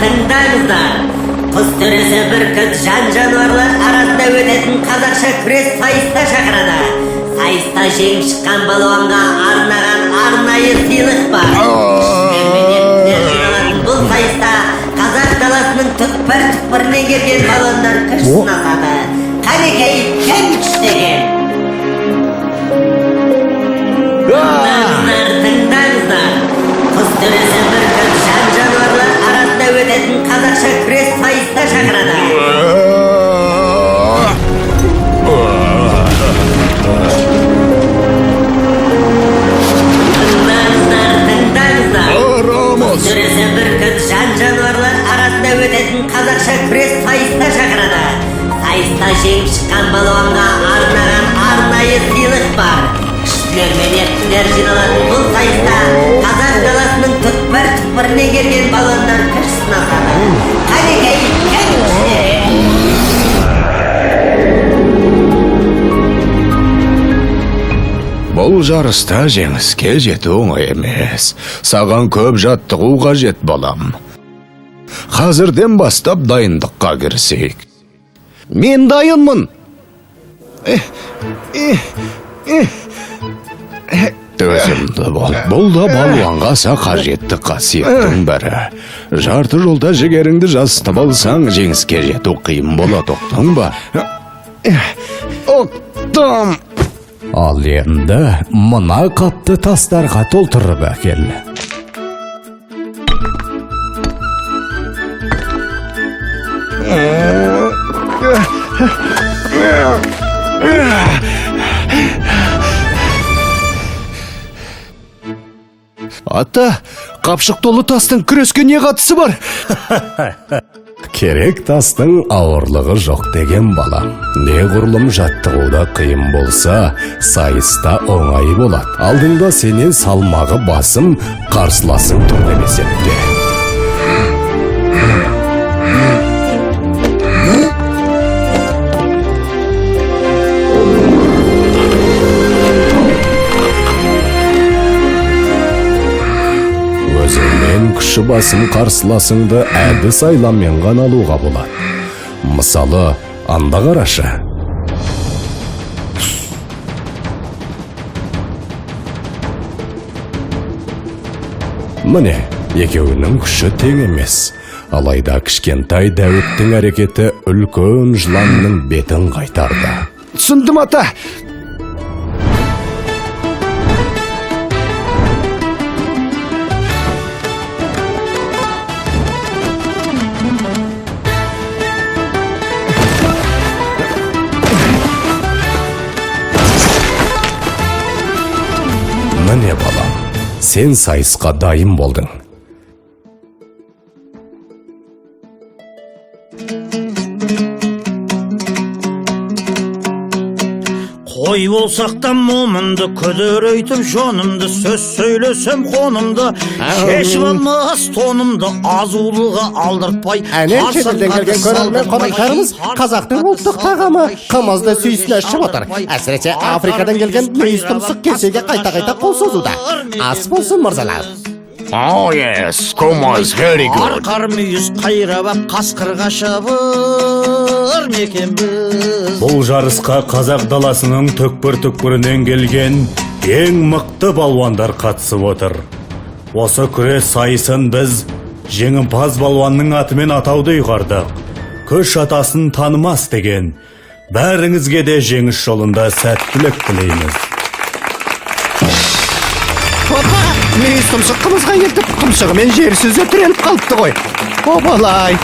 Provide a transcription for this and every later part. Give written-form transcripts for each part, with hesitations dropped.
тыңдаңыздар. Құс төресі бүркіт жан-жануарлар арасында өтетін қазақша күрес сайыста шақырады. Сайыста жеңіп шыққан балуанға арнаған арнайы сыйлық бар. Бұл сайыста қазақ даласының түкпір-түкпірінен келген балуандар күш сынасады. Қанекей кім күштеген? Тыңдаңыздар. Құс төресі бүркіт жан-жануарлар арасында өтетін қазақша күрес сайыста шақырады. Құс төресі бүркіт жан-жануарлар арасында өтетін қазақша күрес сайыста шақырады. Сайыста жеңіп шыққан балуанға арнаған арнайы сыйлық бар. Күштілер мен ерлер жиналатын бұл сайыста қазақ даласының түкпір-түкпірінен келген балуандар күш сынасады. Қанекей кім күштеген? Бұл жарыста жеңіске жету оңай емес. Саған көп жаттығу қажет, балам. Қазірден бастап дайындыққа кірісейік. Мен дайынмын. Төзімді бол. Бұл да балуанға аса қажетті қасиеттің бірі. Жарты жолда жігеріңді жасытып алсаң, жеңіске жету қиын болады, ұқтың ба? Ұқтым. Ал енді мына қапты тастарға толтырып әкел. Ата, қапшық толы тастың күреске не қатысы бар? Керек тастың ауырлығы жоқ деген балам. Неғұрлым жаттығуда қиын болса, сайыста оңай болады. Алдыңда сенен салмағы басым, қарсыласың тұр деп есепте. Күші басым қарсыласыңды әдіс айламен ғана алуға болады. Мысалы, анда қарашы. Міне, екеуінің күші тең емес. Алайда кішкентай Дәуіттің әрекеті үлкен жыланның бетін қайтарды. Түсіндім, ата. Міне балам, сен сайысқа дайын болдың. Қой болсақ та момынды, күдірейтіп жонымды, сөз сөйлесем қонымды, шешіп алмас тонымды, азулыға алдыртпай. Әне шетелден келген көрермен қонақтарымыз қазақтың ұлттық тағамы қымызды сүйсіне ішіп отыр. Әсіресе Африкадан келген мүйіз тұмсық кесеге қайта-қайта қол созуда. Ас болсын, мырзалар. Oh yes, Kumaz, very good. Арқар мүйіз қайрап ап қасқырға шабыр мекен біз. Бұл жарысқа қазақ даласының түкпір-түкпірінен келген ең мықты балуандар қатысып отыр. Осы күрес сайысын біз жеңімпаз балуанның атымен атауды ұйғардық. Күш атасын танымас деген. Бәріңізге де жеңіс жолында сәттілік тілейміз. Мүйіз тұмсық қымызға ертіп, тұмсығымен жерсіз өтіреніп қалыпты ғой. Обалай.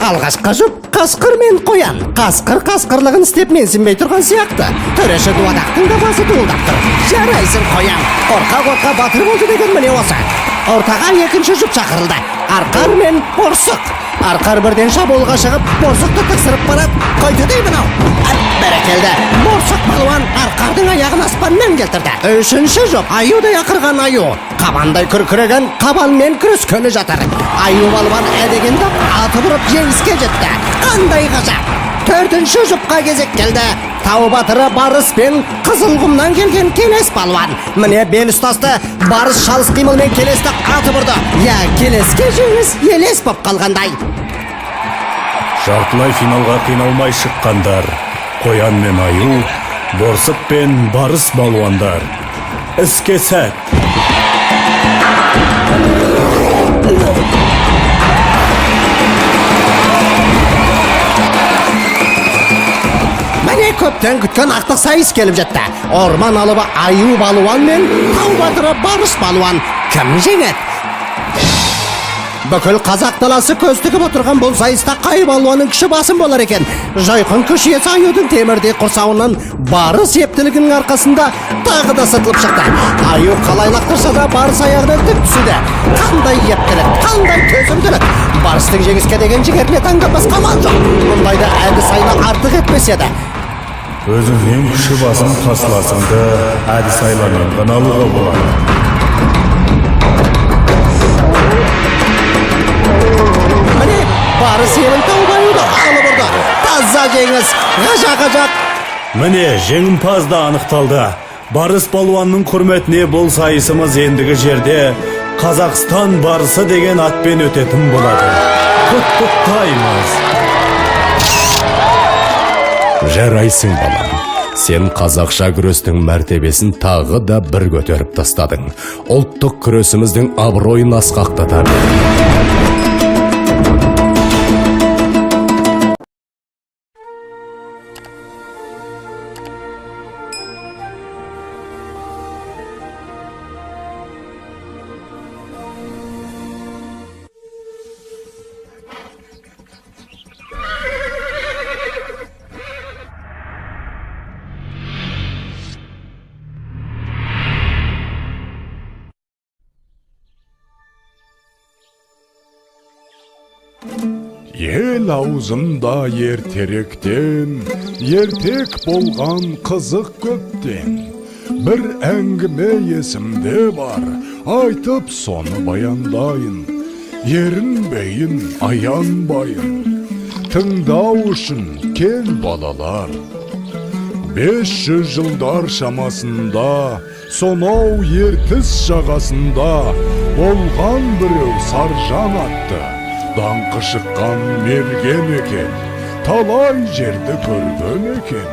Алғашқа жұп, қасқыр мен қоян. Қасқыр қасқырлығын істеп менсінбей тұрған сияқты. Төреші дуадақтың да басы дуылдап тұр. Жарайсың қоян. Қорқа-қорқа батыр болды деген міне осы. Ортаға екінші жұп шақырылды. Арқар мен борсық. Арқар бірден шабуылға шығып, борсықты тықсырып барады. Қойты деймін ау. бәрекелді. Борсақ балуан арқардың аяғын аспаннан келтірді. Үшінші жұп аюдай ақырған аю. Қабандай күркіреген қабанмен күрескені жатыр. Аю балуан әдегенді аты бұрып жеңіске жетті. Қандай ғажап. Төртінші жұпқа кезек келді. Тау батыры Барыс пен Қызылқұмнан келген Келес балуан. Міне бел ұстасты. Барыс шалыс қимылмен Келесті аты бұрды. Келеске жеңіс елес боп қалғандай. Жартылай финалға қиналмай шыққандар. Қоян мен аю, борсық пен барыс балуандар. Іске сәт. Міне көптен күткен ақтық сайыс келіп жетті. Орман алыбы аю балуан мен тау батыры Барыс балуан. Кім жеңеді? Бүкіл қазақ даласы көз тігіп отырған бұл сайыста қай балуанның күші басым болар екен. Жайқын күш иесі аюдың темірдей құрсауынан Барыс ептілігінің арқасында тағы да сытылып шықты. Аю қалай лақтырса да Барыс аяғынан тік түсуде. Қандай ептілік, қандай төзімділік. Барыстың жеңіске деген жігеріне таңдан басқа амал жоқ. Мұндайда әдіс айла артық етпес еді. Өзіңнен күші басым қарсыласыңды әдіс айламен ғана алуға болады. Барыс елін тауып аюды алып ұрды. Таза жеңіс, ғажап. Міне жеңімпаз да анықталды. Барыс балуанның құрметіне бұл сайысымыз ендігі жерде Қазақстан барысы деген атпен өтетін болады. Құттықтаймыз. Жарайсың балам. Сен қазақша күрестің мәртебесін тағы да бір көтеріп тастадың. Ұлттық күресіміздің абыройын асқақтата бердің. Ел аузында ертеректен, ертек болған қызық көптен. Бір әңгіме есімде бар, айтып соны баяндайын. Ерінбейін, аянбайын, тыңдау үшін кел балалар. 500 жылдар шамасында, сонау ертіс жағасында, болған біреу Саржан атты. Даңқы шыққан мерген екен, талай жерді көрген екен.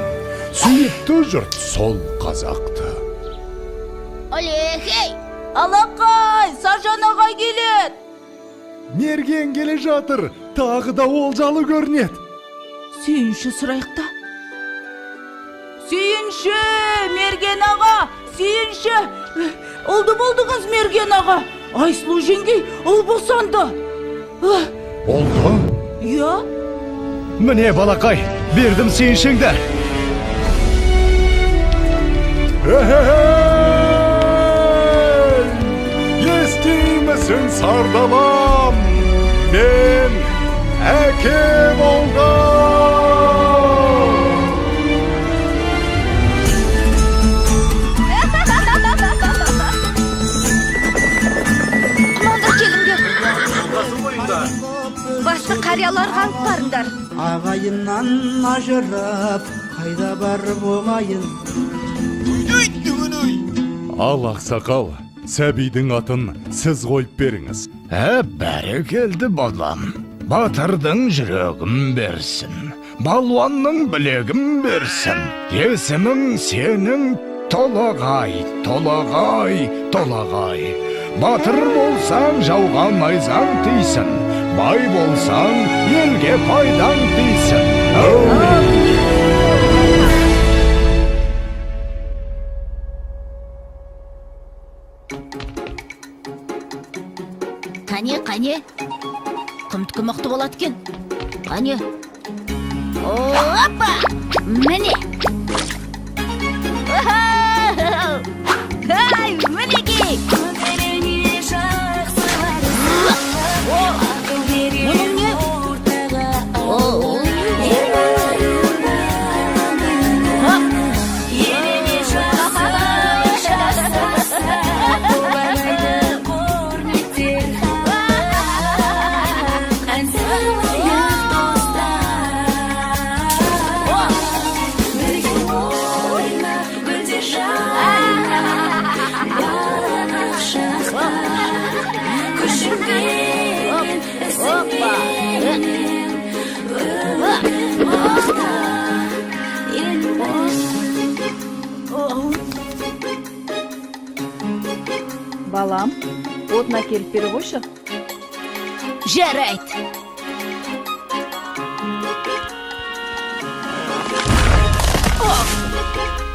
Сүйікті жұрт сол қазақты. Олехей! Алақай! Саржан ағай келеді! Мерген келе жатыр, тағы да олжалы көрінеді. Сүйінші сұрайықта. Сүйінші! Мерген аға! Сүйінші! Ұлды болдыңыз, Мерген аға! Айсұлу жеңгей ұл босанды. Олды? Иә? Міне балақай, бердім сүйіншіңді. Естимісің сардалам, мен әке болдым. Басты қарияларға алып барыңдар. Ағайыннан ажырап, қайда барып оңайын. Ал ақсақал, сәбидің атын сіз қойып беріңіз. Бәрекелді балам. Батырдың жүрегін берсін, балуанның білегін берсін. Есімің сенің Толағай, Толағай, Толағай. Батыр болсаң жауға найзаң тисін, бай болсаң елге пайдаң тисін. Қане, құмтқы мықты болады кен. Қане. Опа! Міне. Ай, мінекей. Мұның не? келіп бере қойшы. Жарайды.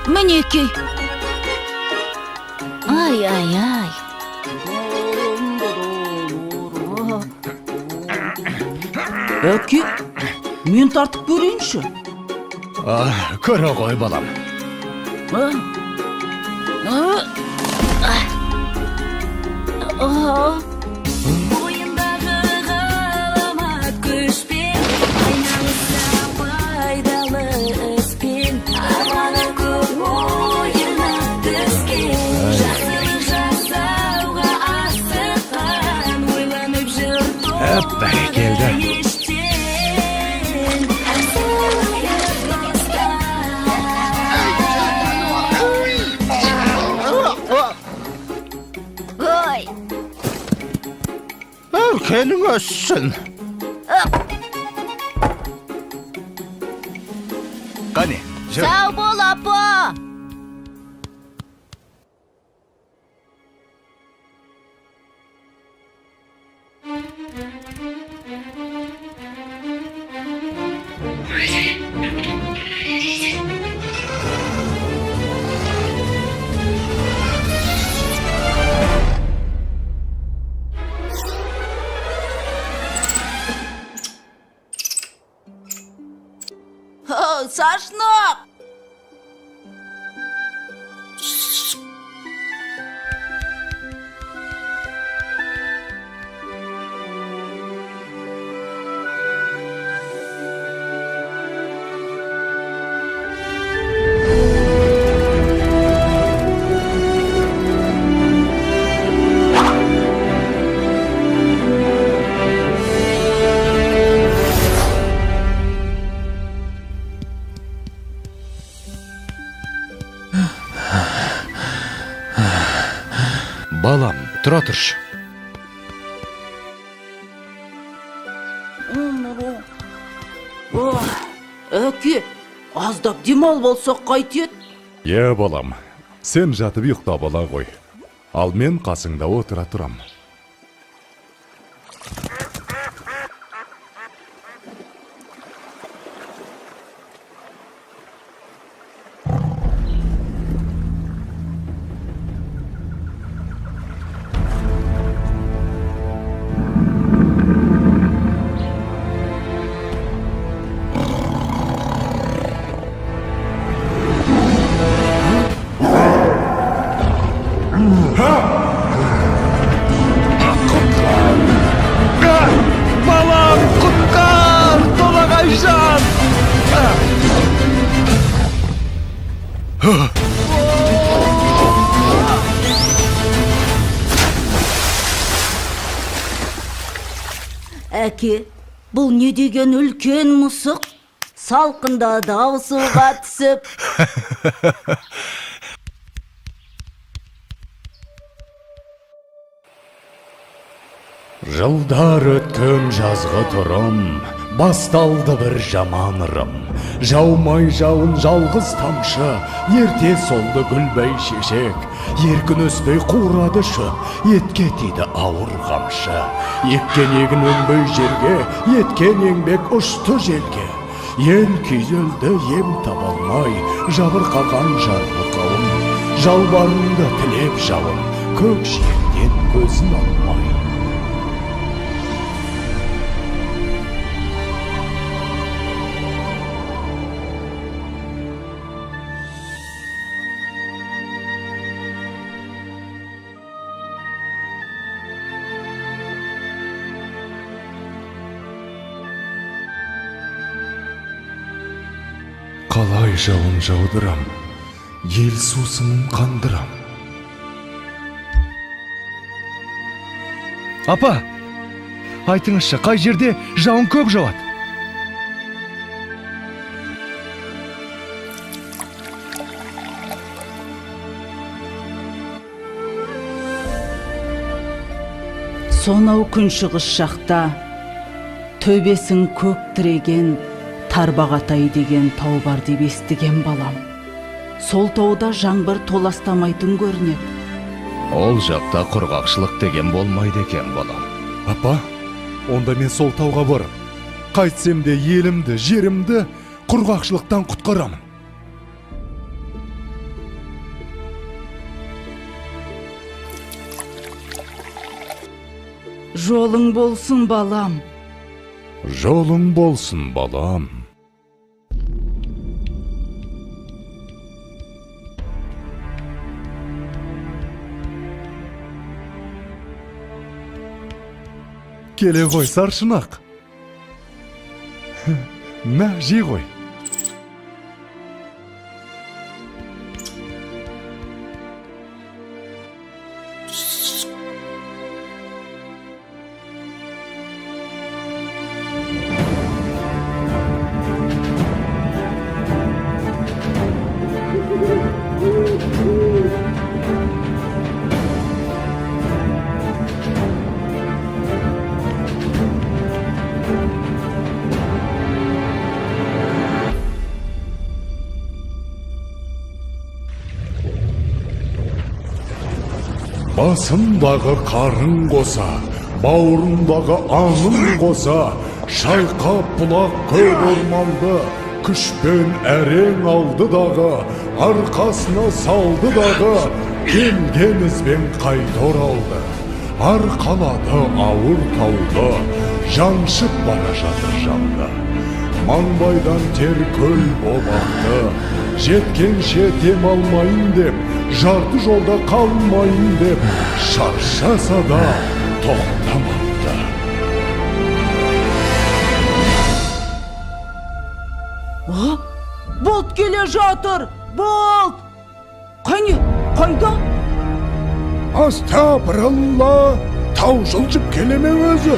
Мінекей. Ай. Әке, мен тартып көрейінші. Көре ғой балам. Ойындағы ғаламат күшпен айналыса пайдалы іспен арманы көп ойына түскен жақсылық жасауға асыққан ойланып жүр Бәрекелді. ештен асылып Ой. Өркенің өссін. Қане, жүр. Сау бол, апа. Сашнақ! Балам, тұра тұршы. Әке, аздап демал болсақ қайтет. Балам, сен жатып ұйықтап ала ғой. Ал мен қасыңда отыра тұрам. Балам, құтқар! Толағайжан! Әке, бұл не деген үлкен мұсық? Салқында дауысуға түсіп. Жылдар өткен жазғы тұрым, басталды бір жаман ырым. Жаумай жауын жалғыз тамшы, ерте солды гүлбей шешек. Еркін өспей қурады шөп, етке тиді ауыр қамшы. Еккен егін өнбей жерге, еткен еңбек ұшты желге. Ел күйзелді ем табалмай, жабырқаған жарлы қауым. Жалбарынды тілеп жауым, көк жиектен көзін алмай. Қалай жауын жаудырам, ел сусынын қандырам. Апа, айтыңызшы, қай жерде жауын көп жауады? Сонау күншығыс жақта төбесін көк тіреген Тарбағатай деген тау бар деп естіген балам. Сол тауда жаңбыр толастамайтын көрінеді. Ол жақта құрғақшылық деген болмайды екен балам. Апа, онда мен сол тауға барып, қайтсем де елімді, жерімді құрғақшылықтан құтқарамын. Жолың болсын, балам. Жолың болсын, балам. Келе ғой, саршынақ. Мә, жей ғой. Басындағы қарын қоса, бауырындағы аңын қоса, шайқап бұлақ көк орманды, күшпен әрең алды дағы, арқасына салды дағы, келген ізбен қайта оралды. Арқалады ауыр тауды, жаншып бара жатыр жанды. Маңбайдан тер көл боп ақты, жеткенше дем алмайын деп, жарты жолда қалмайын деп, шаршаса да тоқтамапты. Болт келе жатыр! Болт! Қане, қайда? Астапыралла, тау жылжып келеме өзі.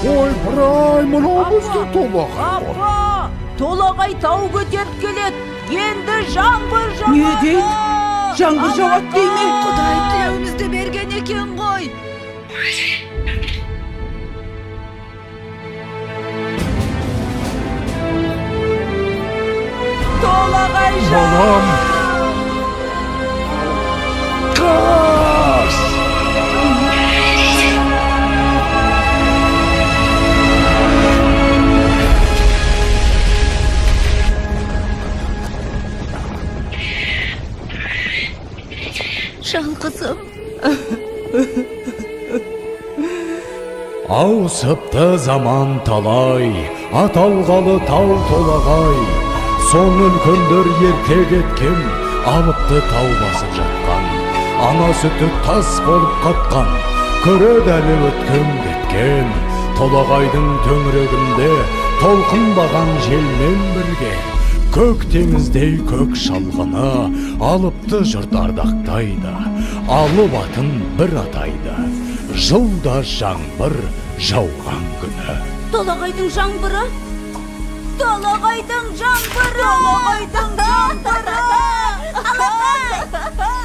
Ой, бірай, мұна бізді толағай ғой. Апа! Толағай тау көтеріп келеді. Енді жаңбыр жауады. Не дейді? Жаңбыр жауады дей ме? Құдай тілеуімізді берген екен ғой. Толағай Балам! Қаш! Жалғызым. Ауысыпты заман талай, аталғалы тау толағай. Соң үлкендер ерте кеткен, алыпты тау басып жатқан. Ана сүті тас болып қатқан, көреді өткен кеткен. Толағайдың төңірегінде толқынбаған желмен бірге, көк теңіздей көк шалғыны алыпты жұрт ардақтайды, алып атын бір атайды. Жылда жаңбыр жауған күні. Толағайдың жаңбыры? Толағайдың жаңбыры! Толағайдың жаңбыры!